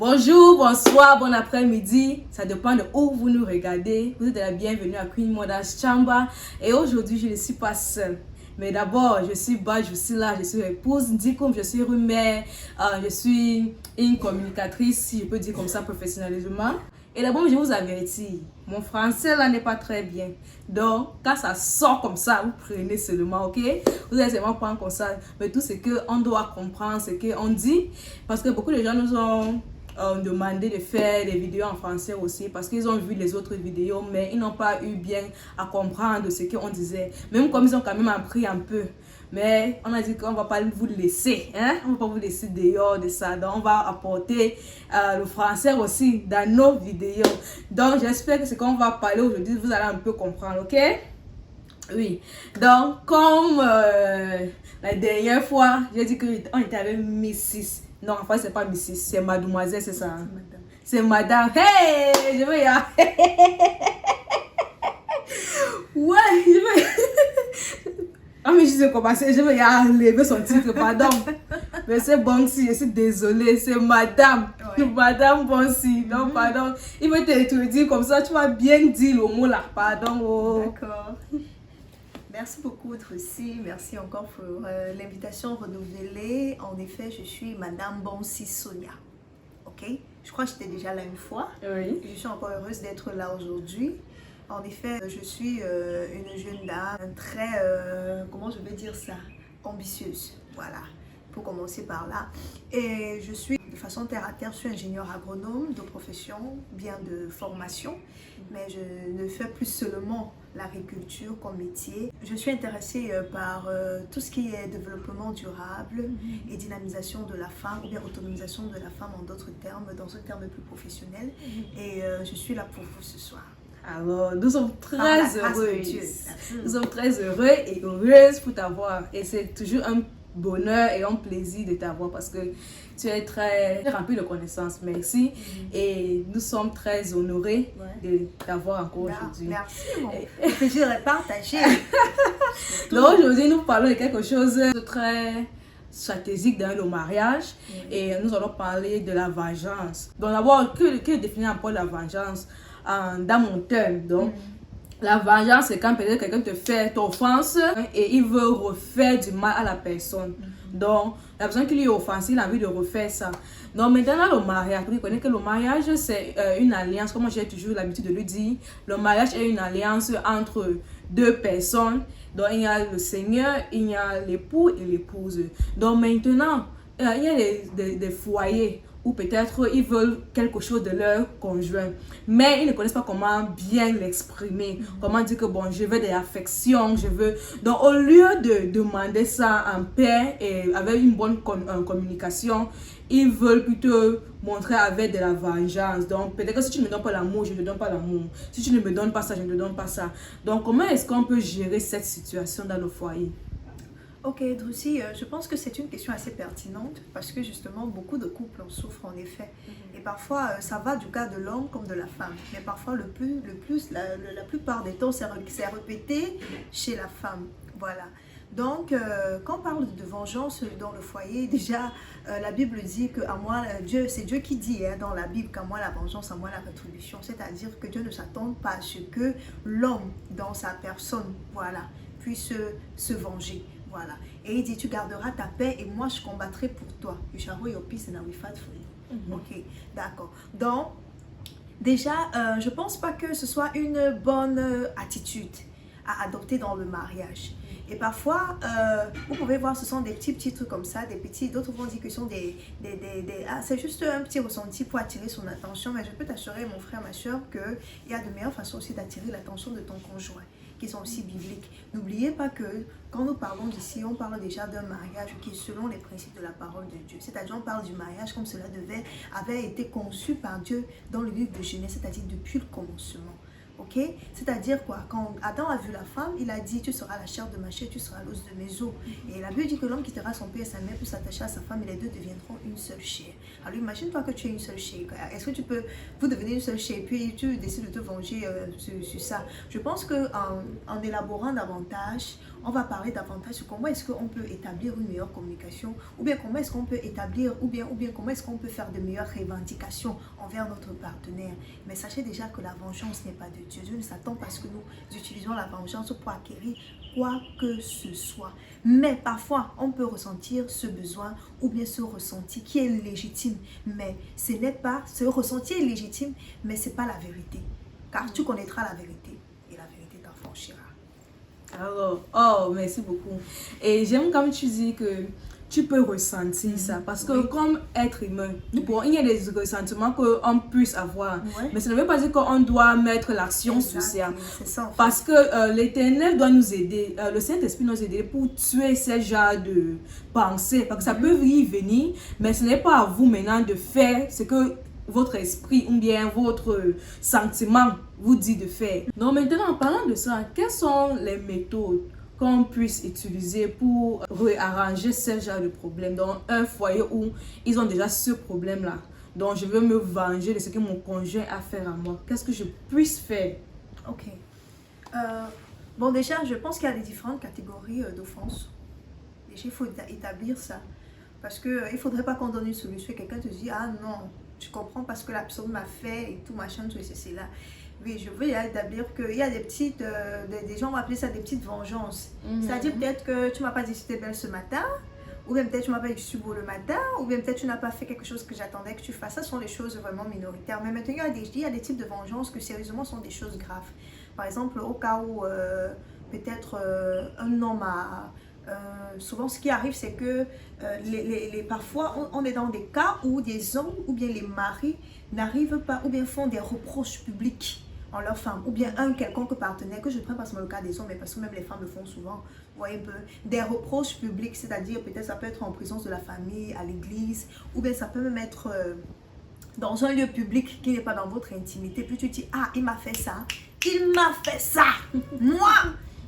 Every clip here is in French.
Bonjour, bonsoir, bon après-midi. Ça dépend de où vous nous regardez. Vous êtes la bienvenue à Queen Mother's Chamber. Et aujourd'hui, je ne suis pas seule. Mais d'abord, je suis Badge, je suis là, je suis épouse, Ndikum, je suis mère, je suis une communicatrice, si je peux dire comme ça professionnellement. Et d'abord, je vous avertis, mon français là n'est pas très bien. Donc, quand ça sort comme ça, vous prenez seulement, ok? Vous allez seulement prendre comme ça. Mais tout ce qu'on doit comprendre, ce qu'on dit. Parce que beaucoup de gens nous ont demandé de faire des vidéos en français aussi. Parce qu'ils ont vu les autres vidéos, mais ils n'ont pas eu bien à comprendre ce qu'on disait. Même comme ils ont quand même appris un peu. Mais on a dit qu'on ne va pas vous laisser, hein? On ne va pas vous laisser dehors de ça. Donc, on va apporter le français aussi dans nos vidéos. Donc, j'espère que ce qu'on va parler aujourd'hui, vous allez un peu comprendre, ok? Oui. Donc, comme la dernière fois, j'ai dit qu'on était avec Mrs. Non, en fait, c'est pas Mrs. C'est mademoiselle, c'est ça? C'est madame. Hey! Je veux y aller. Ouais, je veux... Ah mais je sais commencer, je vais y enlever son titre, pardon. Mais c'est Bonsi, je suis désolée, c'est madame. Ouais. Madame Bonsi, non pardon. Il veut te dire comme ça, tu vas bien dire le mot là, pardon. Oh. D'accord. Merci beaucoup Trucy, merci encore pour l'invitation renouvelée. En effet, je suis Madame Bonsi Sonia. Ok? Je crois que j'étais déjà là une fois. Oui. Je suis encore heureuse d'être là aujourd'hui. En effet, je suis une jeune dame très, comment je vais dire ça, ambitieuse, voilà, pour commencer par là. Et je suis de façon terre à terre, je suis ingénieur agronome de profession, bien de formation, mais je ne fais plus seulement l'agriculture comme métier. Je suis intéressée par tout ce qui est développement durable et dynamisation de la femme, ou bien autonomisation de la femme en d'autres termes, dans un terme plus professionnel. Et je suis là pour vous ce soir. Alors, nous sommes très heureux. Nous sommes très heureux et heureuses pour t'avoir. Et c'est toujours un bonheur et un plaisir de t'avoir parce que tu es très rempli de connaissances. Merci. Et nous sommes très honorés de t'avoir encore aujourd'hui. Merci. Le plaisir est partagé. Donc, aujourd'hui, nous parlons de quelque chose de très stratégique dans le mariage et nous allons parler de la vengeance. Donc, d'abord, que définir un peu la vengeance? Dans mon terme, donc la vengeance c'est quand peut-être quelqu'un te fait t'offense et il veut refaire du mal à la personne. Donc la personne qui lui est offensée, il a envie de refaire ça. Donc maintenant le mariage, vous connaissez que le mariage c'est une alliance, comme j'ai toujours l'habitude de le dire. Le mariage est une alliance entre deux personnes. Donc il y a le Seigneur, il y a l'époux et l'épouse. Donc maintenant il y a des foyers ou peut-être ils veulent quelque chose de leur conjoint, mais ils ne connaissent pas comment bien l'exprimer, comment dire que bon, je veux de l'affection, je veux... Donc au lieu de demander ça en paix et avec une bonne communication, ils veulent plutôt montrer avec de la vengeance. Donc peut-être que si tu ne me donnes pas l'amour, je ne te donne pas l'amour. Si tu ne me donnes pas ça, je ne te donne pas ça. Donc comment est-ce qu'on peut gérer cette situation dans le foyer? Ok, Drucy, je pense que c'est une question assez pertinente parce que justement, beaucoup de couples en souffrent en effet. Et parfois, ça va du cas de l'homme comme de la femme. Mais parfois, la plupart des temps, c'est répété chez la femme. Voilà. Donc, quand on parle de vengeance dans le foyer, déjà, la Bible dit que à moi, c'est Dieu qui dit dans la Bible qu'à moi la vengeance, à moi la rétribution. C'est-à-dire que Dieu ne s'attend pas à ce que l'homme, dans sa personne, voilà, puisse se venger. Voilà. Et il dit, tu garderas ta paix et moi je combattrai pour toi. You shall hold your peace and I will fight for you. Ok, d'accord. Donc, déjà, je ne pense pas que ce soit une bonne attitude à adopter dans le mariage. Et parfois, vous pouvez voir, ce sont des petits trucs comme ça, des petits, d'autres vont dire que ce sont c'est juste un petit ressenti pour attirer son attention. Mais je peux t'assurer, mon frère, ma soeur, qu'il y a de meilleures façons aussi d'attirer l'attention de ton conjoint, qui sont aussi bibliques. N'oubliez pas que quand nous parlons d'ici, on parle déjà d'un mariage qui est selon les principes de la parole de Dieu. C'est-à-dire, on parle du mariage comme cela avait été conçu par Dieu dans le livre de Genèse, c'est-à-dire depuis le commencement. Ok? C'est-à-dire quoi? Quand Adam a vu la femme, il a dit, tu seras la chair de ma chair, tu seras l'os de mes os. Et la Bible dit que l'homme quittera son père et sa mère pour s'attacher à sa femme et les deux deviendront une seule chair. Alors imagine-toi que tu es une seule chair. Est-ce que vous devenez une seule chair et puis tu décides de te venger sur ça? Je pense qu'en élaborant davantage, on va parler davantage sur comment est-ce qu'on peut établir une meilleure communication, ou bien comment est-ce qu'on peut établir, ou bien comment est-ce qu'on peut faire de meilleures revendications envers notre partenaire. Mais sachez déjà que la vengeance n'est pas de Dieu. Dieu ne s'attend pas à ce que nous utilisons la vengeance pour acquérir quoi que ce soit. Mais parfois, on peut ressentir ce besoin ou bien ce ressenti qui est légitime. Mais ce n'est pas, ce ressenti est légitime, mais ce n'est pas la vérité. Car tu connaîtras la vérité et la vérité t'affranchira. Alors, oh, merci beaucoup. Et j'aime comme tu dis que tu peux ressentir ça. Parce que comme être humain, bon, il y a des ressentiments qu'on puisse avoir. Mais ça ne veut pas dire qu'on doit mettre l'action sur ça. Parce que l'Éternel doit nous aider. Le Saint-Esprit nous aider pour tuer ce genre de pensée. Parce que ça peut y venir, mais ce n'est pas à vous maintenant de faire ce que votre esprit ou bien votre sentiment vous dit de faire. Donc maintenant, en parlant de ça, quelles sont les méthodes qu'on puisse utiliser pour réarranger ce genre de problème dans un foyer où ils ont déjà ce problème-là? Donc je veux me venger de ce que mon conjoint a fait à moi. Qu'est-ce que je puisse faire? Ok. Bon, déjà, je pense qu'il y a des différentes catégories d'offenses. Déjà, il faut établir ça. Parce qu'il ne faudrait pas qu'on donne une solution et quelqu'un te dit « Ah non, tu comprends parce que la personne m'a fait et tout, machin, tout et ceci là. » Oui, je veux établir qu'il y a des petites, des gens vont appeler ça des petites vengeances. C'est-à-dire peut-être que tu ne m'as pas dit que tu étais belle ce matin, ou bien peut-être tu ne m'as pas dit que je suis beau le matin, ou bien peut-être tu n'as pas fait quelque chose que j'attendais que tu fasses. Ça sont des choses vraiment minoritaires. Mais maintenant, il y a des types de vengeances que sérieusement sont des choses graves. Par exemple, au cas où peut-être un homme a... souvent ce qui arrive c'est que parfois on est dans des cas où des hommes ou bien les maris n'arrivent pas ou bien font des reproches publics en leur femme ou bien un quelconque partenaire, que je prends pas seulement le cas des hommes mais parce que même les femmes le font souvent, vous voyez un peu, des reproches publics, c'est-à-dire peut-être ça peut être en présence de la famille, à l'église, ou bien ça peut même être dans un lieu public qui n'est pas dans votre intimité, puis tu dis ah il m'a fait ça, moi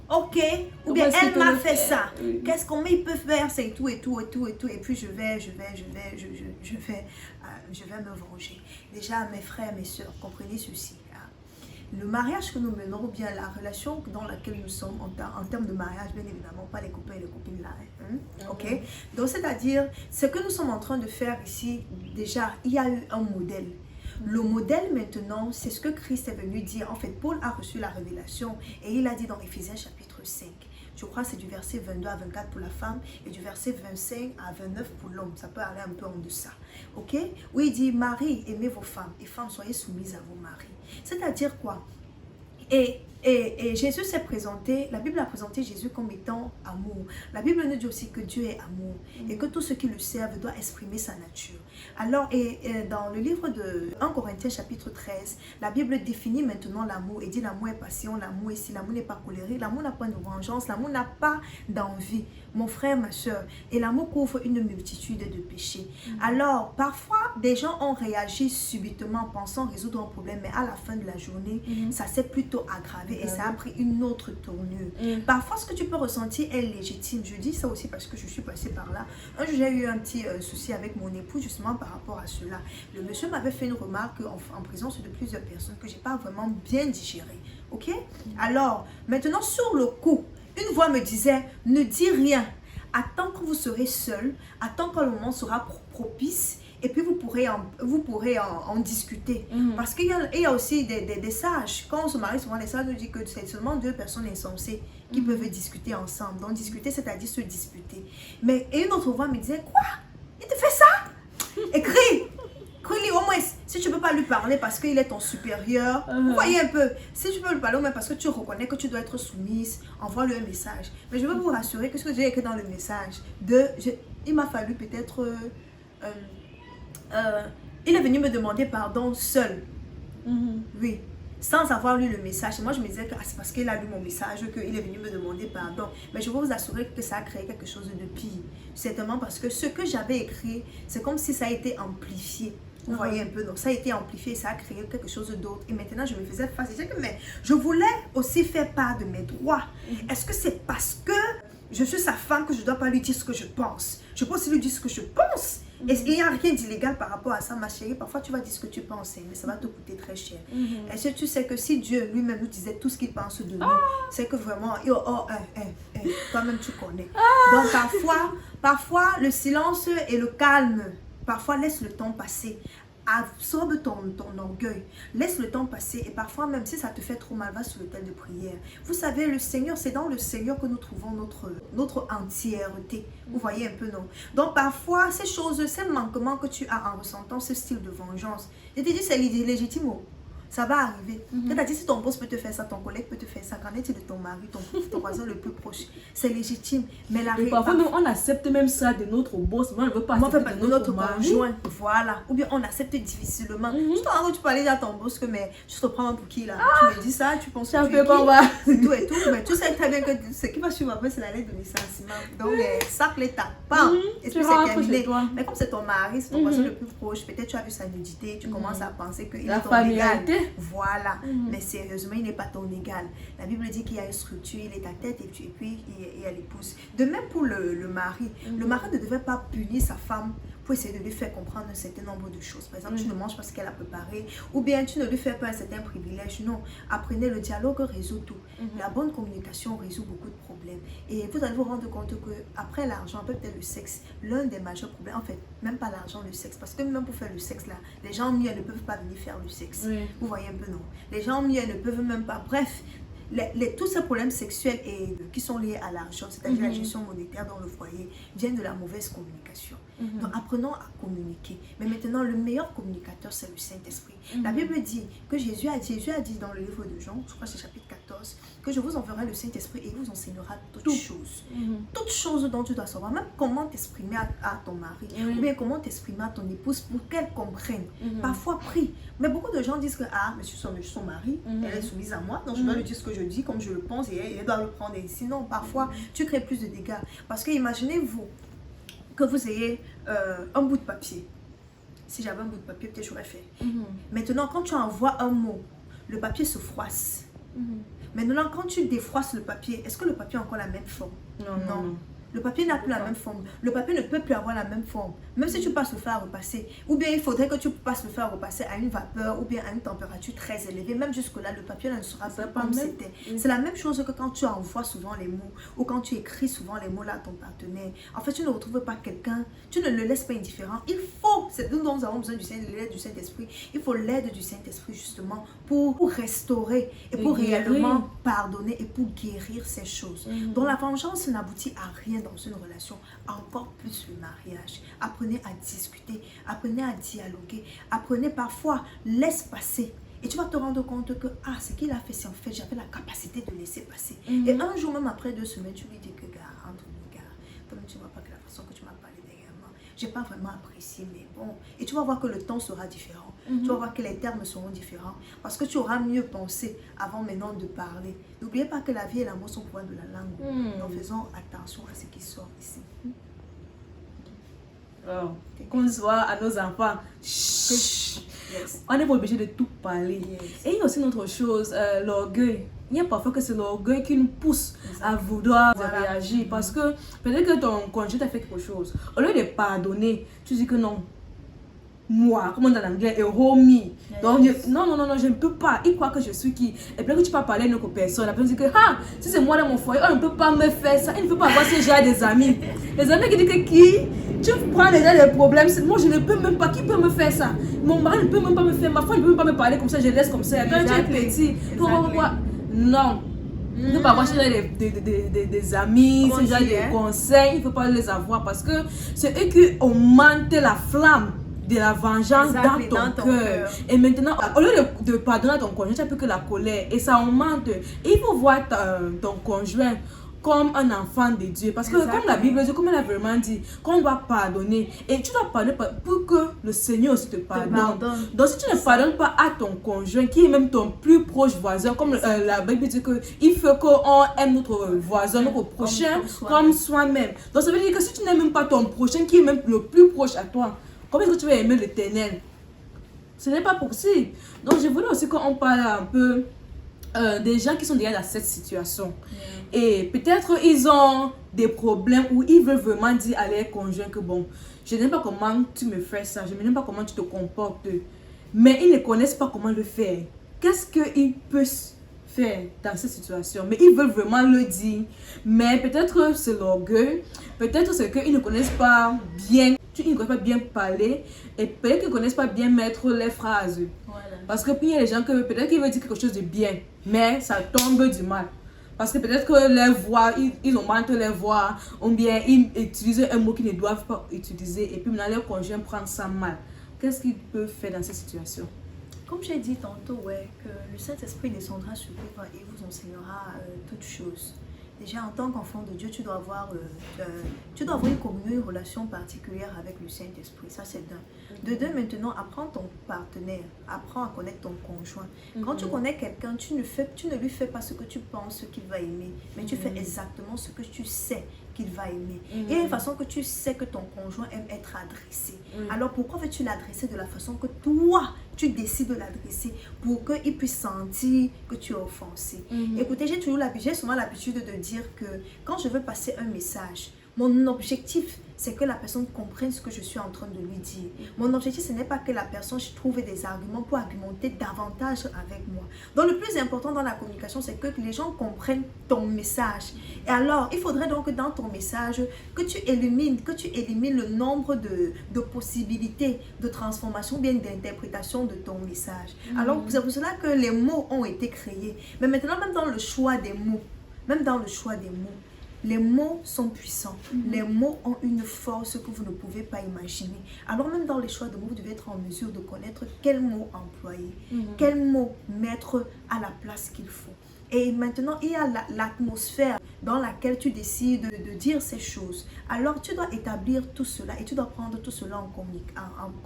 ok, ou bien elle m'a fait ça. Qu'est-ce qu'on peut faire, c'est tout et tout et tout et tout. Et puis je vais me venger. Déjà, mes frères, mes soeurs, comprenez ceci. Le mariage que nous menons, ou bien la relation dans laquelle nous sommes en termes de mariage, bien évidemment, pas les copains et les copines là. Ok. Donc c'est-à-dire, ce que nous sommes en train de faire ici, déjà, il y a eu un modèle. Le modèle maintenant, c'est ce que Christ est venu dire. En fait, Paul a reçu la révélation et il a dit dans Éphésiens chapitre 5. Je crois que c'est du verset 22 à 24 pour la femme et du verset 25 à 29 pour l'homme. Ça peut aller un peu en deçà. Ok? Où il dit, Marie, aimez vos femmes et femmes, soyez soumises à vos maris. C'est-à-dire quoi? Et Jésus s'est présenté, la Bible a présenté Jésus comme étant amour. La Bible nous dit aussi que Dieu est amour et que tout ce qui le servent doit exprimer sa nature. Alors, dans le livre de 1 Corinthiens chapitre 13, la Bible définit maintenant l'amour et dit l'amour est passion, l'amour est si, l'amour n'est pas colérique, l'amour n'a pas de vengeance, l'amour n'a pas d'envie. Mon frère, ma soeur, et l'amour couvre une multitude de péchés. Alors, parfois, des gens ont réagi subitement pensant résoudre un problème, mais à la fin de la journée, ça s'est plutôt aggravé et ça a pris une autre tournure. Parfois, ce que tu peux ressentir est légitime. Je dis ça aussi parce que je suis passée par là. Un jour, j'ai eu un petit souci avec mon époux justement par rapport à cela. Le monsieur m'avait fait une remarque en présence de plusieurs personnes que je n'ai pas vraiment bien digéré. Ok? Alors, maintenant, sur le coup, une voix me disait, ne dis rien. Attends que vous serez seul, attends que le moment sera propice et puis vous pourrez en discuter. Parce qu'il y a aussi des sages. Quand on se marie, souvent les sages nous disent que c'est seulement deux personnes insensées qui peuvent discuter ensemble. Donc discuter, c'est-à-dire se disputer. Mais et une autre voix me disait, quoi? Il te fait ça? Écris! Crie-lui au moins, si tu ne peux pas lui parler parce qu'il est ton supérieur, vous voyez un peu, si tu peux lui parler au moins parce que tu reconnais que tu dois être soumise, envoie-lui un message. Mais je veux vous rassurer que ce que j'ai écrit dans le message, il m'a fallu peut-être, il est venu me demander pardon seul, oui, sans avoir lu le message. Et moi je me disais que c'est parce qu'il a lu mon message qu'il est venu me demander pardon. Mais je veux vous assurer que ça a créé quelque chose de pire. Certainement parce que ce que j'avais écrit, c'est comme si ça a été amplifié. Vous voyez un peu, donc ça a été amplifié, ça a créé quelque chose d'autre. Et maintenant, je me faisais face. Je disais que mais je voulais aussi faire part de mes droits. Est-ce que c'est parce que je suis sa femme que je ne dois pas lui dire ce que je pense? Je peux aussi lui dire ce que je pense. Et il n'y a rien d'illégal par rapport à ça, ma chérie. Parfois, tu vas dire ce que tu penses, mais ça va te coûter très cher. Est-ce que tu sais que si Dieu lui-même nous disait tout ce qu'il pense de nous, c'est que vraiment, toi-même tu connais. Donc, parfois, le silence et le calme, parfois, laisse le temps passer. Absorbe ton orgueil, laisse le temps passer et parfois même si ça te fait trop mal, va sur l'autel de prière. Vous savez, le Seigneur, c'est dans le Seigneur que nous trouvons notre entièreté. Vous voyez un peu, non? Donc parfois, ces choses, ces manquements que tu as en ressentant ce style de vengeance, je te dis c'est légitime. Ça va arriver. C'est-à-dire, si ton boss peut te faire ça, ton collègue peut te faire ça, qu'en est-il de ton mari, ton voisin le plus proche? C'est légitime. Mais la parfois, on accepte même ça de notre boss, mais on ne veut pas accepter de notre conjoint. Voilà. Ou bien on accepte difficilement. Tu peux aller à ton boss que, mais tu te prends pour qui là? Tu me dis ça, tu penses que tu es qui? Tout et tout. Mais tu sais très bien que ce qui va suivre après, c'est la lettre de licenciement. Donc, sac l'état. Et puis c'est terminé. Mais comme c'est ton mari, c'est ton voisin le plus proche, peut-être tu as vu sa nudité, tu commences à penser qu'il est ton égal. Voilà, mais sérieusement, il n'est pas ton égal. La Bible dit qu'il y a une structure, il est ta tête et puis il y a l'épouse. De même pour le mari. Le mari ne devait pas punir sa femme pour essayer de lui faire comprendre un certain nombre de choses. Par exemple, tu ne manges pas ce qu'elle a préparé, ou bien tu ne lui fais pas un certain privilège. Non, apprenez, le dialogue résout tout. La bonne communication résout beaucoup de problèmes. Et vous allez vous rendre compte que après l'argent, peut-être le sexe, l'un des majeurs problèmes, en fait, même pas l'argent, le sexe, parce que même pour faire le sexe là, les gens mieux ne peuvent pas venir faire le sexe. Vous voyez un peu, non? Les gens mieux ne peuvent même pas. Bref, tous ces problèmes sexuels qui sont liés à l'argent, c'est-à-dire la gestion monétaire dans le foyer, viennent de la mauvaise communication. Donc apprenons à communiquer. Mais maintenant, le meilleur communicateur, c'est le Saint-Esprit. La Bible dit que Jésus a dit dans le livre de Jean, je crois que c'est chapitre 14, que je vous enverrai le Saint-Esprit et il vous enseignera toutes choses. Toutes choses dont tu dois savoir, même comment t'exprimer à ton mari, ou bien comment t'exprimer à ton épouse pour qu'elle comprenne. Parfois, prie. Mais beaucoup de gens disent que, mais je suis son mari, elle est soumise à moi, donc je dois lui dire ce que je dis, comme je le pense, et elle doit le prendre. Et sinon, parfois, tu crées plus de dégâts. Parce que imaginez-vous que vous ayez un bout de papier. Si j'avais un bout de papier, peut-être j'aurais fait. Maintenant, quand tu envoies un mot, le papier se froisse. Maintenant, quand tu défroisses le papier, est-ce que le papier a encore la même forme? Non. Le papier n'a plus la même forme. Le papier ne peut plus avoir la même forme. Même si tu passes le fer à repasser. Ou bien il faudrait que tu passes le fer à repasser à une vapeur ou bien à une température très élevée. Même jusque-là, le papier ne sera pas comme c'était. C'est la même chose que quand tu envoies souvent les mots ou quand tu écris souvent les mots là à ton partenaire. En fait, tu ne retrouves pas quelqu'un, tu ne le laisses pas indifférent. Il faut, c'est nous dont nous avons besoin de l'aide du Saint-Esprit. Il faut l'aide du Saint-Esprit justement pour restaurer et pour réellement pardonner et pour guérir ces choses. Donc la vengeance n'aboutit à rien dans une relation, encore plus le mariage. Apprenez à discuter, apprenez à dialoguer, apprenez parfois, laisse passer. Et tu vas te rendre compte que, ce qu'il a fait, c'est en fait, j'avais la capacité de laisser passer. Et un jour, même après 2 semaines, tu lui dis que, gars, entre-nous, gars, toi-même, tu ne vois pas que la façon que tu m'as parlé derrière moi, j'ai pas vraiment apprécié, mais bon. Et tu vas voir que le temps sera différent. Tu vas voir que les termes seront différents. Parce que tu auras mieux pensé avant maintenant de parler. N'oubliez pas que la vie et l'amour sont pouvoir de la langue. Donc faisons attention à ce qui sort ici. Qu'on soit à nos enfants. On n'est pas obligé de tout parler. Et il y a aussi une autre chose, l'orgueil. Il y a parfois que c'est l'orgueil qui nous pousse à vouloir réagir. Parce que peut-être que ton conjoint t'a fait quelque chose. Au lieu de pardonner, tu dis que non. Moi, comme on dit en anglais, hero me. Donc, non, je ne peux pas. Il croit que je suis qui? Et puis que tu peux parler à une autre personne. La personne dit que, si c'est moi dans mon foyer, on ne peut pas me faire ça. Il ne peut pas avoir ce genre des amis. Les amis qui disent que qui? Tu prends déjà les problèmes. Moi, je ne peux même pas. Qui peut me faire ça? Mon mari ne peut même pas me faire. Ma femme ne peut même pas me parler comme ça. Je laisse comme ça. Quand tu es petit, non. Il ne faut pas avoir ce genre des amis, ce genre de conseils. Il ne faut pas les avoir parce que c'est eux qui augmentent la flamme de la vengeance dans ton cœur. Et maintenant, au lieu de pardonner à ton conjoint, tu n'as plus que la colère. Et ça augmente. Et il faut voir ton conjoint comme un enfant de Dieu. Parce que comme la Bible dit, comme elle a vraiment dit, qu'on doit pardonner. Et tu dois pardonner pour que le Seigneur aussi te pardonne. Donc si tu ne pardonnes pas à ton conjoint, qui est même ton plus proche voisin, comme la Bible dit qu'il faut qu'on aime notre voisin, notre prochain, comme soi-même. Donc ça veut dire que si tu n'aimes même pas ton prochain, qui est même le plus proche à toi, comment est-ce que tu vas aimer l'Éternel? Ce n'est pas possible. Donc je voulais aussi qu'on parle un peu des gens qui sont déjà dans cette situation. Et peut-être ils ont des problèmes où ils veulent vraiment dire à leur conjoint que bon, je n'aime pas comment tu me fais ça, je n'aime pas comment tu te comportes. Mais ils ne connaissent pas comment le faire. Qu'est-ce qu'ils peuvent faire dans cette situation? Mais ils veulent vraiment le dire. Mais peut-être c'est l'orgueil, peut-être c'est qu'ils ne connaissent pas bien, ils ne connaissent pas bien parler, et peut-être qu'ils ne connaissent pas bien mettre les phrases. Voilà. Parce que puis il y a des gens que peut-être qu'ils veulent dire quelque chose de bien, mais ça tombe du mal. Parce que peut-être que les voix, ils augmentent les voix, ou bien ils utilisent un mot qu'ils ne doivent pas utiliser, et puis maintenant leur conjoint prend ça mal. Qu'est-ce qu'ils peuvent faire dans cette situation? Comme j'ai dit tantôt, ouais, que le Saint-Esprit descendra sur vous et vous enseignera toutes choses. Déjà, en tant qu'enfant de Dieu, tu dois avoir une communion, une relation particulière avec le Saint-Esprit. Ça, c'est d'un. De deux, maintenant, apprends ton partenaire. Apprends à connaître ton conjoint. Quand tu connais quelqu'un, tu ne lui fais pas ce que tu penses qu'il va aimer, mais tu fais exactement ce que tu sais qu'il va aimer. Il y a une façon que tu sais que ton conjoint aime être adressé. Alors, pourquoi veux-tu l'adresser de la façon que toi, tu décides de l'adresser pour qu'il puisse sentir que tu es offensé? Écoutez, j'ai souvent l'habitude de dire que quand je veux passer un message, mon objectif, c'est que la personne comprenne ce que je suis en train de lui dire. Mon objectif, ce n'est pas que la personne trouve des arguments pour argumenter davantage avec moi. Donc, le plus important dans la communication, c'est que les gens comprennent ton message. Et alors, il faudrait donc que dans ton message, que tu élimines le nombre de possibilités de transformation, bien d'interprétation de ton message. Alors, c'est pour cela que les mots ont été créés. Mais maintenant, même dans le choix des mots, les mots sont puissants. Les mots ont une force que vous ne pouvez pas imaginer. Alors même dans les choix de mots, vous devez être en mesure de connaître quel mot employer, quel mot mettre à la place qu'il faut. Et maintenant, il y a l'atmosphère dans laquelle tu décides de dire ces choses. Alors, tu dois établir tout cela et tu dois prendre tout cela en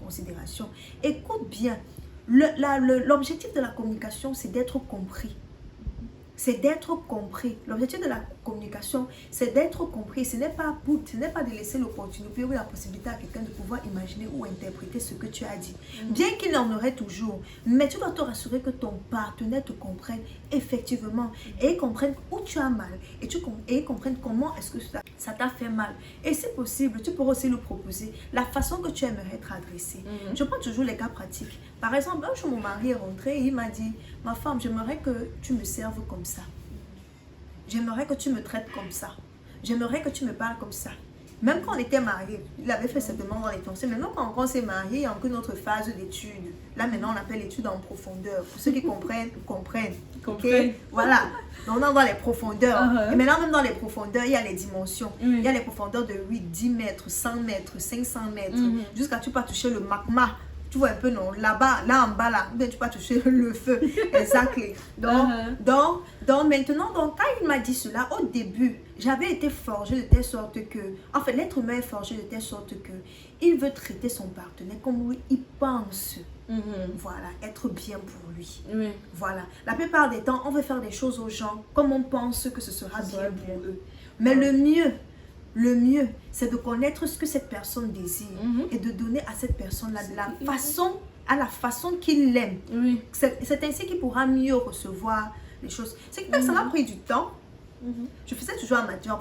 considération. Écoute bien, l'objectif de la communication, c'est d'être compris. C'est d'être compris. L'objectif de la communication, c'est d'être compris. Ce n'est pas de laisser l'opportunité ou la possibilité à quelqu'un de pouvoir imaginer ou interpréter ce que tu as dit. Bien qu'il en aurait toujours, mais tu dois te rassurer que ton partenaire te comprenne effectivement et comprenne où tu as mal et comprenne comment est-ce que ça t'a fait mal. Et si possible, tu pourras aussi lui proposer la façon que tu aimerais être adressé. Je prends toujours les cas pratiques. Par exemple, un jour, mon mari est rentré et il m'a dit, ma femme, j'aimerais que tu me serves comme ça. J'aimerais que tu me traites comme ça. J'aimerais que tu me parles comme ça. Même quand on était mariés, il avait fait certainement dans les pensées. Maintenant, quand on s'est mariés, il y a encore une autre phase d'étude. Là, maintenant, on appelle l'étude en profondeur. Pour ceux qui comprennent. Okay? Voilà. Donc, on est dans les profondeurs. Et maintenant, même dans les profondeurs, il y a les dimensions. Il y a les profondeurs de 8, 10 mètres, 100 mètres, 500 mètres. Jusqu'à tu peux toucher le magma. Tu vois un peu, non? Là-bas, là en bas, là, tu peux toucher le feu. Exactement. Donc, maintenant, quand il m'a dit cela, au début, j'avais été forgée de telle sorte que, en fait, l'être humain est forgé de telle sorte que il veut traiter son partenaire comme lui, il pense. Voilà, être bien pour lui. Voilà. La plupart des temps, on veut faire des choses aux gens comme on pense que ce sera bien pour eux. Mais le mieux, c'est de connaître ce que cette personne désire et de donner à cette personne-là la façon qu'il l'aime. C'est ainsi qu'il pourra mieux recevoir les choses. C'est que ça m'a pris du temps. Je faisais toujours à ma tête,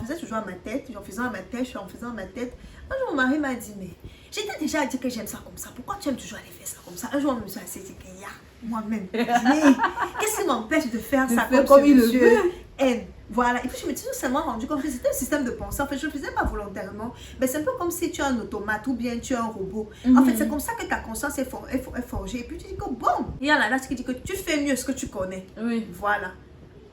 Un jour, mon mari m'a dit, mais j'étais déjà dit que j'aime ça comme ça. Pourquoi tu aimes toujours aller faire ça comme ça? Un jour, on me suis assise et dit que moi-même, qu'est-ce qui m'empêche de faire ça comme il le veut? Voilà, et puis je me suis seulement rendu compte que c'était un système de pensée. En fait, je ne le faisais pas volontairement, mais c'est un peu comme si tu es un automate ou bien tu es un robot. En fait, c'est comme ça que ta conscience est forgée. Et puis tu dis que bon, il y a là qui dit que tu fais mieux ce que tu connais. Voilà.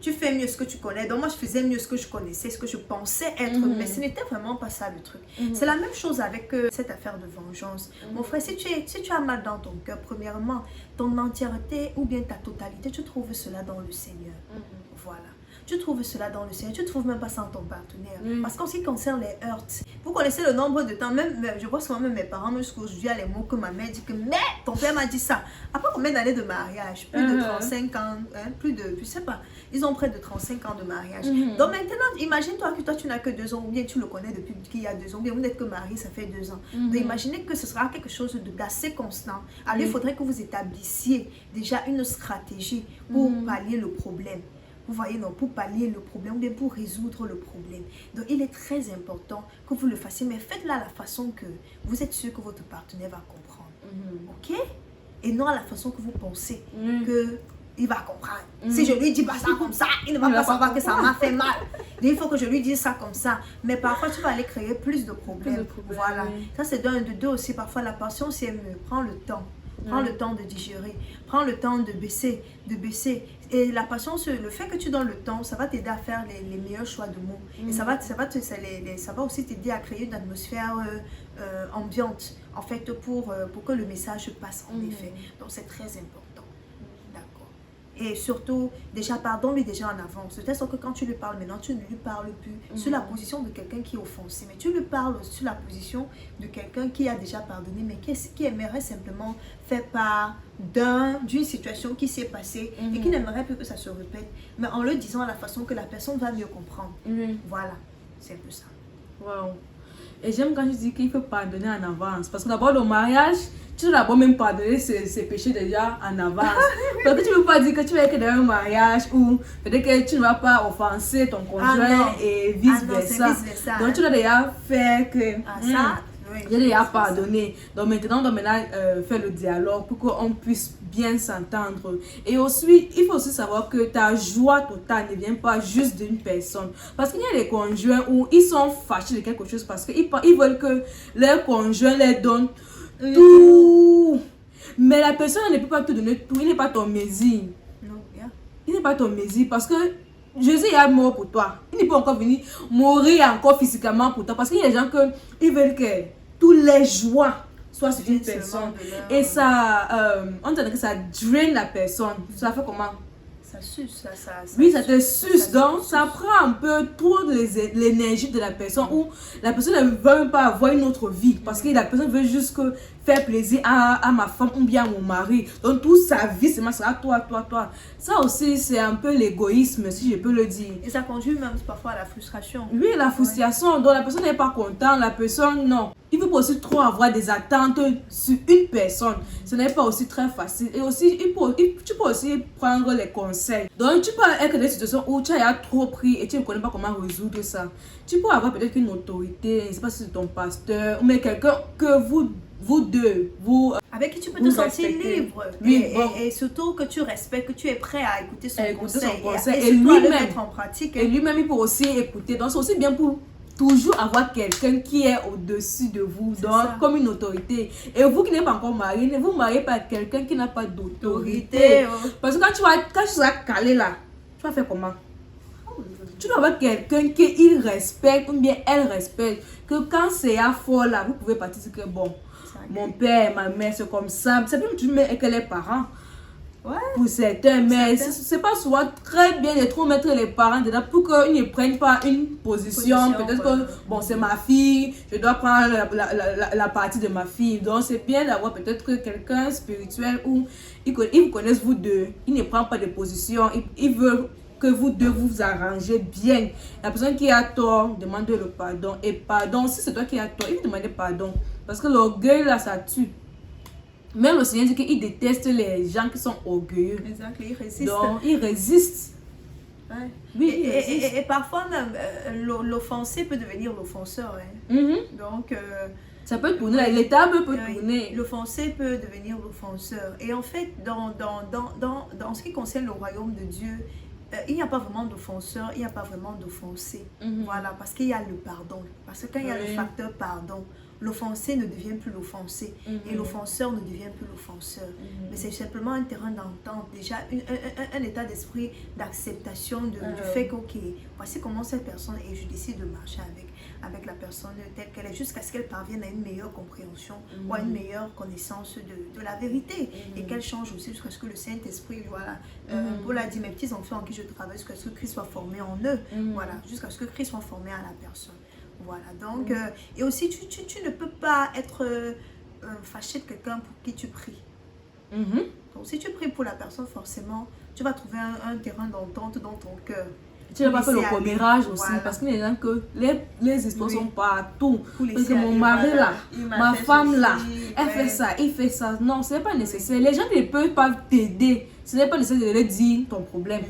Tu fais mieux ce que tu connais. Donc moi, je faisais mieux ce que je connaissais, ce que je pensais être. Mais ce n'était vraiment pas ça le truc. C'est la même chose avec cette affaire de vengeance. Mon frère, si tu as mal dans ton cœur, premièrement, ton entièreté ou bien ta totalité, tu trouves cela dans le Seigneur. Voilà. tu trouves cela dans le Seigneur, tu ne trouves même pas ça en ton partenaire. Parce qu'en ce qui concerne les heurts, vous connaissez le nombre de temps, même je vois souvent même mes parents, même jusqu'aujourd'hui, à les mots que ma mère dit que mais ton père m'a dit ça. Après combien d'années de mariage? Plus de 35 ans, hein, plus de, je sais pas, ils ont près de 35 ans de mariage. Donc maintenant, imagine-toi que toi tu n'as que 2 ans, ou bien tu le connais depuis qu'il y a 2 ans, ou bien vous n'êtes que marié, ça fait 2 ans. Donc imaginez que ce sera quelque chose d'assez constant. Alors il faudrait que vous établissiez déjà une stratégie pour pallier le problème. Vous voyez, non, pour pallier le problème, ou bien pour résoudre le problème. Donc, il est très important que vous le fassiez, mais faites-le à la façon que vous êtes sûr que votre partenaire va comprendre. Ok? Et non à la façon que vous pensez que il va comprendre. Si je lui dis pas ça comme ça, il ne va pas savoir que ça m'a fait mal. Il faut que je lui dise ça comme ça. Mais parfois, tu vas aller créer plus de problèmes. Voilà. Ça, c'est d'un de deux aussi. Parfois, la patience, c'est mieux. Prends le temps. Prends le temps de digérer, prends le temps de baisser. Et la patience, le fait que tu donnes le temps, ça va t'aider à faire les meilleurs choix de mots. Et ça va aussi t'aider à créer une atmosphère ambiante, en fait, pour que le message passe en effet. Donc, c'est très important. Et surtout, déjà, pardonne-lui déjà en avance. De telle sorte que quand tu lui parles maintenant, tu ne lui parles plus sur la position de quelqu'un qui est offensé. Mais tu lui parles sur la position de quelqu'un qui a déjà pardonné, mais qui aimerait simplement faire part d'une situation qui s'est passée et qui n'aimerait plus que ça se répète. Mais en le disant à la façon que la personne va mieux comprendre. Voilà, c'est un peu ça. Wow. Et j'aime quand je dis qu'il faut pardonner en avance. Parce que d'abord, le mariage, tu dois d'abord même pardonner ses péchés déjà en avance. Parce que tu ne veux pas dire que tu vas être dans un mariage où peut-être que tu ne vas pas offenser ton conjoint et vice-versa. Donc tu dois déjà faire que... j'ai déjà pardonné. Donc maintenant, on doit faire le dialogue pour qu'on puisse bien s'entendre. Et aussi, il faut aussi savoir que ta joie totale ne vient pas juste d'une personne. Parce qu'il y a des conjoints où ils sont fâchés de quelque chose parce qu'ils veulent que leur conjoint leur donne tout. Mais la personne ne peut pas te donner tout. Il n'est pas ton messie. Il n'est pas ton messie parce que Jésus est mort pour toi. Il ne peut encore venir mourir encore physiquement pour toi. Parce qu'il y a des gens qui veulent que toutes les joies soient sur une personne. Et ça, on dirait que ça draine la personne. Ça fait comment? Ça suce. Oui, ça te suce. Donc, ça prend un peu trop l'énergie de la personne où la personne ne veut même pas avoir une autre vie. Parce que la personne veut juste faire plaisir à ma femme ou bien à mon mari. Donc, toute sa vie, c'est à toi. Ça aussi, c'est un peu l'égoïsme, si je peux le dire. Et ça conduit même parfois à la frustration. Oui, la frustration. Donc, la personne n'est pas contente. La personne, non. Il ne faut pas aussi trop avoir des attentes sur une personne. Ce n'est pas aussi très facile. Et aussi, tu peux aussi prendre les conseils. Donc, tu peux être dans des situations où tu as trop pris et tu ne connais pas comment résoudre ça. Tu peux avoir peut-être une autorité, je ne sais pas si c'est ton pasteur, mais quelqu'un que vous deux, avec qui tu peux te sentir libre. Oui, et surtout que tu respectes, que tu es prêt à écouter son conseil. Et lui-même mettre en pratique. Et lui-même, il peut aussi écouter. Donc, c'est aussi bien pour toujours avoir quelqu'un qui est au-dessus de vous, donc comme une autorité. Et vous qui n'êtes pas encore marié, ne vous mariez pas avec quelqu'un qui n'a pas d'autorité. Parce que quand tu seras calé là, tu vas faire comment? Tu dois avoir quelqu'un qu'il respecte ou bien elle respecte. Que quand c'est à fort là, vous pouvez partir que bon, mon père, ma mère, c'est comme ça. C'est même tu mets que les parents. Pour certains, mais c'est pas souvent très bien de trop mettre les parents dedans pour qu'ils ne prennent pas une position. Peut-être que bon, c'est ma fille, je dois prendre la partie de ma fille. Donc c'est bien d'avoir peut-être que quelqu'un spirituel où ils vous connaissent vous deux, il ne prend pas de position, il veut que vous deux vous arrangez bien. La personne qui a tort demande le pardon. Et pardon, si c'est toi qui as tort, il faut demander pardon. Parce que l'orgueil là, ça tue. Même le Seigneur dit qu'il déteste les gens qui sont orgueilleux. Exact, il résiste. Donc, il résiste. Oui, et parfois même, l'offensé peut devenir l'offenseur. Donc, ça peut tourner, l'état peut tourner. L'offensé peut devenir l'offenseur. Et en fait, dans ce qui concerne le royaume de Dieu, il n'y a pas vraiment d'offenseur, il n'y a pas vraiment d'offensé. Voilà, parce qu'il y a le pardon. Parce que quand il y a le facteur pardon, l'offensé ne devient plus l'offensé et l'offenseur ne devient plus l'offenseur. Mais c'est simplement un terrain d'entente, déjà un état d'esprit d'acceptation du fait que, ok, voici comment cette personne est, je décide de marcher avec la personne telle qu'elle est jusqu'à ce qu'elle parvienne à une meilleure compréhension ou à une meilleure connaissance de la vérité et qu'elle change aussi jusqu'à ce que le Saint-Esprit, voilà, Paul a dit, mes petits enfants en qui je travaille, jusqu'à ce que Christ soit formé en eux, voilà, jusqu'à ce que Christ soit formé à la personne. Voilà, donc, et aussi tu ne peux pas être fâché de quelqu'un pour qui tu pries. Donc si tu pries pour la personne, forcément, tu vas trouver un terrain d'entente dans ton cœur. Tu n'as pas fait le commérage aussi, voilà. Parce que les gens que les histoires sont partout. Parce que mon mari là, ma femme là, elle fait ça, il fait ça. Non, ce n'est pas nécessaire. Les gens ne peuvent pas t'aider. Ce n'est pas nécessaire de leur dire ton problème.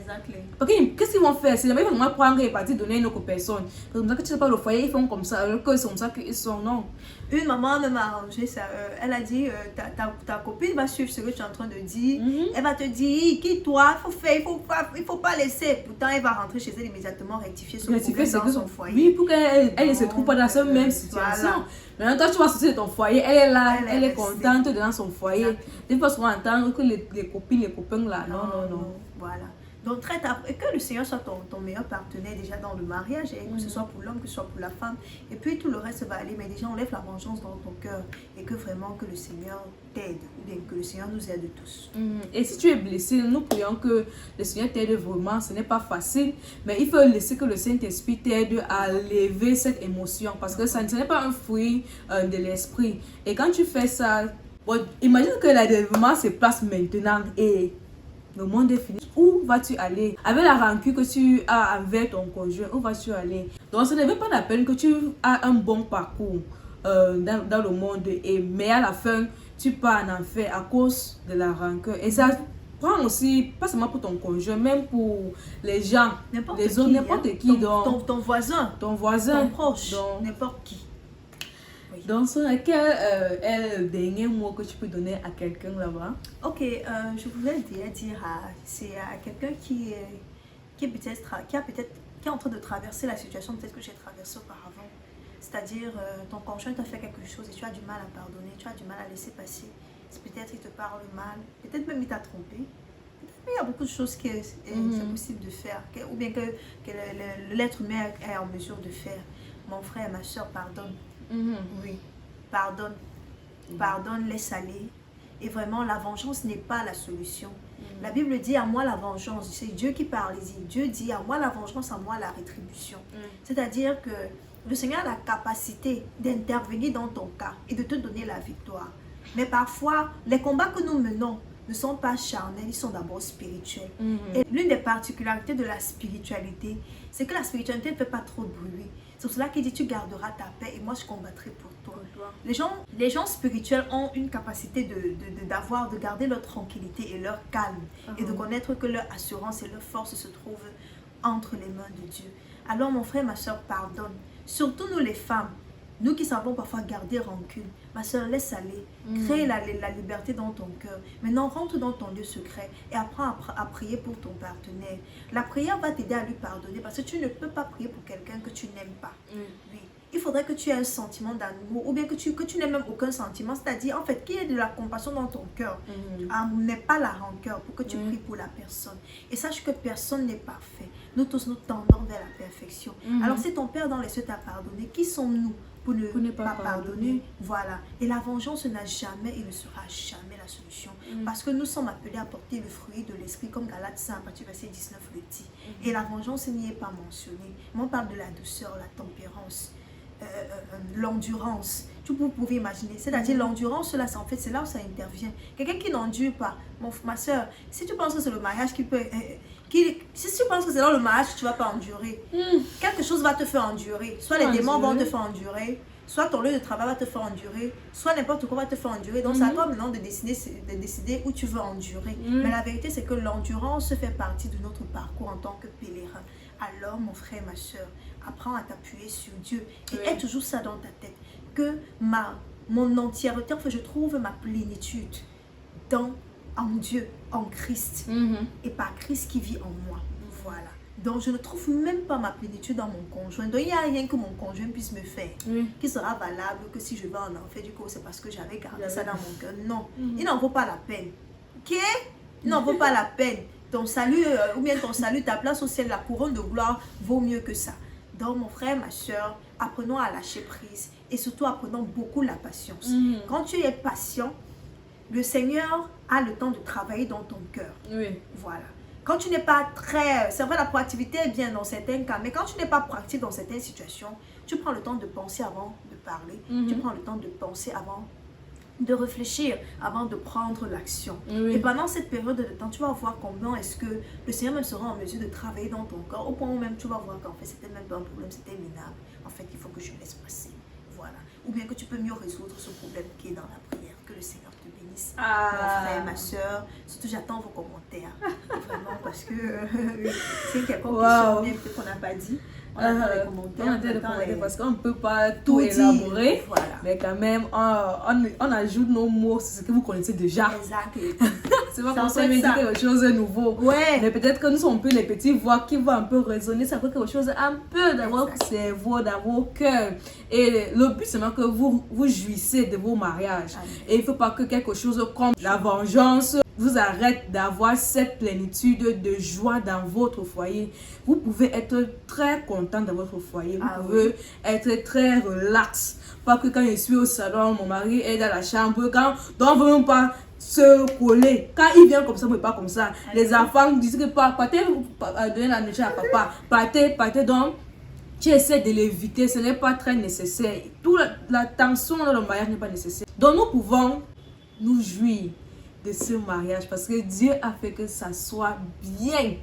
Parce que qu'est-ce qu'ils vont faire? C'est les gens qui vont prendre et partir donner à une autre personne. Comme ça que tu sais pas le foyer, ils font comme ça. Alors que c'est comme ça qu'ils sont, non. Une maman m'a arrangé ça. Elle a dit, ta copine va suivre ce que tu es en train de dire. Elle va te dire, quitte-toi, il faut pas laisser. Pourtant, elle va rentrer chez elle immédiatement, rectifier son problème dans son foyer. Oui, pour qu'elle ne se trouve pas dans cette même situation. Voilà. Maintenant, toi, tu vas sortir de ton foyer, elle est là, elle est contente dans son foyer. Des fois, on va entendre que les copines, les copains là, non. Voilà. Donc, et que le Seigneur soit ton meilleur partenaire déjà dans le mariage, et que ce soit pour l'homme, que ce soit pour la femme. Et puis, tout le reste va aller. Mais déjà, enlève la vengeance dans ton cœur. Et que vraiment, que le Seigneur t'aide. Ou bien que le Seigneur nous aide tous. Et si tu es blessé, nous prions que le Seigneur t'aide vraiment. Ce n'est pas facile. Mais il faut laisser que le Saint-Esprit t'aide à lever cette émotion. Parce que ce n'est pas un fruit de l'esprit. Et quand tu fais ça, bon, imagine que l'élèvement se place maintenant. Et le monde est fini. Où vas-tu aller? Avec la rancune que tu as envers ton conjoint, où vas-tu aller? Donc, ce n'est pas la peine que tu as un bon parcours dans le monde. Mais à la fin, tu pars en enfer à cause de la rancune. Et ça prend aussi, pas seulement pour ton conjoint, même pour les gens, les autres, n'importe qui. Ton voisin, ton proche, n'importe qui. Donc, quel est le dernier mot que tu peux donner à quelqu'un là-bas? Ok, je voulais dire à quelqu'un qui est en train de traverser la situation peut-être que j'ai traversée auparavant. C'est-à-dire, ton conjoint t'a fait quelque chose et tu as du mal à pardonner, tu as du mal à laisser passer. Peut-être il te parle mal, peut-être même il t'a trompé. Il y a beaucoup de choses que c'est possible de faire, ou bien que l'être humain est en mesure de faire. Mon frère, ma soeur, pardonne. Oui, pardonne, laisse aller. Et vraiment, la vengeance n'est pas la solution. La Bible dit à moi la vengeance. C'est Dieu qui parle ici. Dieu dit à moi la vengeance, à moi la rétribution. C'est-à-dire que le Seigneur a la capacité d'intervenir dans ton cas et de te donner la victoire. Mais parfois, les combats que nous menons ne sont pas charnels, ils sont d'abord spirituels. Et l'une des particularités de la spiritualité, c'est que la spiritualité ne fait pas trop de bruit. C'est pour cela qu'il dit, tu garderas ta paix et moi je combattrai pour toi. Les gens spirituels ont une capacité de garder leur tranquillité et leur calme. Et de connaître que leur assurance et leur force se trouvent entre les mains de Dieu. Alors mon frère, ma soeur, pardonne. Surtout nous les femmes. Nous qui savons parfois garder rancune, ma soeur, laisse aller, crée la liberté dans ton cœur. Maintenant, rentre dans ton lieu secret et apprends à prier pour ton partenaire. La prière va t'aider à lui pardonner parce que tu ne peux pas prier pour quelqu'un que tu n'aimes pas. Oui. Il faudrait que tu aies un sentiment d'amour ou bien que tu n'aies même aucun sentiment. C'est-à-dire, en fait, qu'il y ait de la compassion dans ton cœur. N'est pas la rancœur pour que tu pries pour la personne. Et sache que personne n'est parfait. Nous tous, nous tendons vers la perfection. Alors, si ton Père dans les cieux t'a pardonné, qui sommes-nous pour ne pas pardonner? Voilà. Et la vengeance n'a jamais et ne sera jamais la solution. Parce que nous sommes appelés à porter le fruit de l'esprit, comme Galates 5, verset 19 le dit. Et la vengeance n'y est pas mentionnée. Mais on parle de la douceur, la tempérance, l'endurance. Tu pouvez imaginer. C'est-à-dire l'endurance, là, en fait, c'est là où ça intervient. Quelqu'un qui n'endure pas. Ma soeur, si tu penses que c'est le mariage qui peut... si tu penses que c'est dans le mariage que tu ne vas pas endurer, quelque chose va te faire endurer. Soit les démons vont te faire endurer, soit ton lieu de travail va te faire endurer, soit n'importe quoi va te faire endurer. Donc, c'est à toi maintenant de décider où tu veux endurer. Mais la vérité, c'est que l'endurance fait partie de notre parcours en tant que pèlerin. Alors, mon frère, ma soeur, apprends à t'appuyer sur Dieu. Et aie toujours ça dans ta tête. Que mon entièreté, en fait, je trouve ma plénitude en Dieu, en Christ. Et par Christ qui vit en moi. Voilà. Donc, je ne trouve même pas ma plénitude dans mon conjoint. Donc, il n'y a rien que mon conjoint puisse me faire qui sera valable que si je vais en enfer. Du coup, c'est parce que j'avais gardé ça dans mon cœur. Non, il n'en vaut pas la peine. Ok? Il n'en vaut pas la peine. Ton salut, ou bien ton salut, ta place au ciel, la couronne de gloire vaut mieux que ça. Donc, mon frère, ma soeur, apprenons à lâcher prise et surtout apprenons beaucoup la patience. Quand tu es patient, le Seigneur a le temps de travailler dans ton cœur. Voilà. Quand tu n'es pas très... C'est vrai, la proactivité est bien dans certains cas, mais quand tu n'es pas proactif dans certaines situations, tu prends le temps de penser avant de parler. Tu prends le temps de penser avant de réfléchir, avant de prendre l'action. Et pendant cette période de temps, tu vas voir combien est-ce que le Seigneur même sera en mesure de travailler dans ton corps, au point où même tu vas voir qu'en fait, c'était même pas un problème, c'était minable. En fait, il faut que je laisse passer. Voilà. Ou bien que tu peux mieux résoudre ce problème qui est dans la prière. Que le Seigneur te bénisse. Mon frère, ma soeur, surtout j'attends vos commentaires. Vraiment, parce que c'est quelque chose qu'on n'a pas dit. On attend les commentaires. Parce qu'on ne peut pas tout élaborer. Voilà. Mais quand même, on ajoute nos mots sur ce que vous connaissez déjà. Exactement. C'est pas pour ça qu'on dit quelque chose de nouveau. Mais peut-être que nous sommes un peu les petites voix qui vont un peu résonner. Ça fait quelque chose un peu dans votre cerveau, dans vos cœurs. Et le but, c'est que vous jouissez de vos mariages. Et il ne faut pas que quelque chose comme la vengeance vous arrête d'avoir cette plénitude de joie dans votre foyer. Vous pouvez être très content dans votre foyer. Vous pouvez être très relax. Pas que quand je suis au salon, mon mari est dans la chambre. Quand on ne veut même pas se coller. Quand il vient comme ça, mais pas comme ça. Les enfants disent que partez donner la nourriture à papa. Partez donc. Tu essaies de l'éviter. Ce n'est pas très nécessaire. Toute la tension dans le mariage n'est pas nécessaire. Donc nous pouvons nous jouir de ce mariage parce que Dieu a fait que ça soit bien.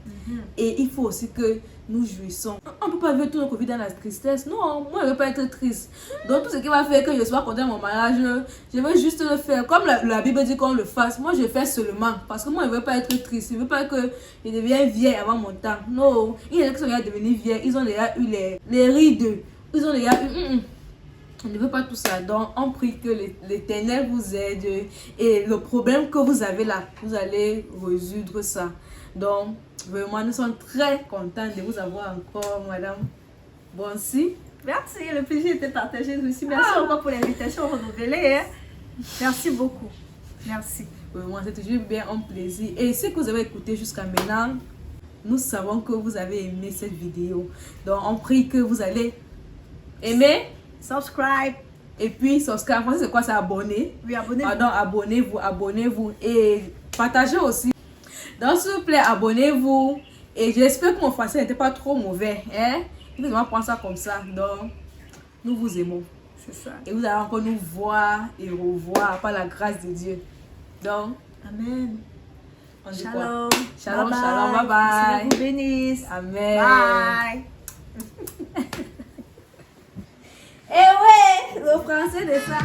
Et il faut aussi que nous jouissons. On ne peut pas vivre tout notre vie dans la tristesse. Non, moi je ne veux pas être triste. Donc tout ce qui va faire que je sois content de mon mariage, je veux juste le faire. Comme la Bible dit qu'on le fasse, moi je fais seulement. Parce que moi je ne veux pas être triste. Je ne veux pas que je devienne vieille avant mon temps. Non, il y en a qui sont déjà devenus vieilles. Ils ont déjà eu les rides. Ils ont déjà eu... On ne veut pas tout ça. Donc, on prie que l'Éternel vous aide. Et le problème que vous avez là, vous allez résoudre ça. Donc, vraiment, nous sommes très contents de vous avoir encore, Madame Bonsi. Merci, le plaisir était partagé aussi. Merci encore pour l'invitation renouvelée. Merci beaucoup. Merci. Vraiment, c'est toujours bien un plaisir. Et ce que vous avez écouté jusqu'à maintenant, nous savons que vous avez aimé cette vidéo. Donc, on prie que vous allez aimer. Subscribe. Et puis, subscribe, c'est quoi? C'est abonner. Oui, abonnez-vous. Pardon, abonnez-vous. Et partagez aussi. Donc, s'il vous plaît, abonnez-vous. Et j'espère que mon français n'était pas trop mauvais. Vous allez prendre ça comme ça. Donc, nous vous aimons. C'est ça. Et vous allez encore nous voir et revoir par la grâce de Dieu. Donc, Amen. On dit Shalom. Quoi? Shalom, shalom, bye bye. Que Dieu vous bénisse. Amen. Bye. Eh ouais, le français de ça.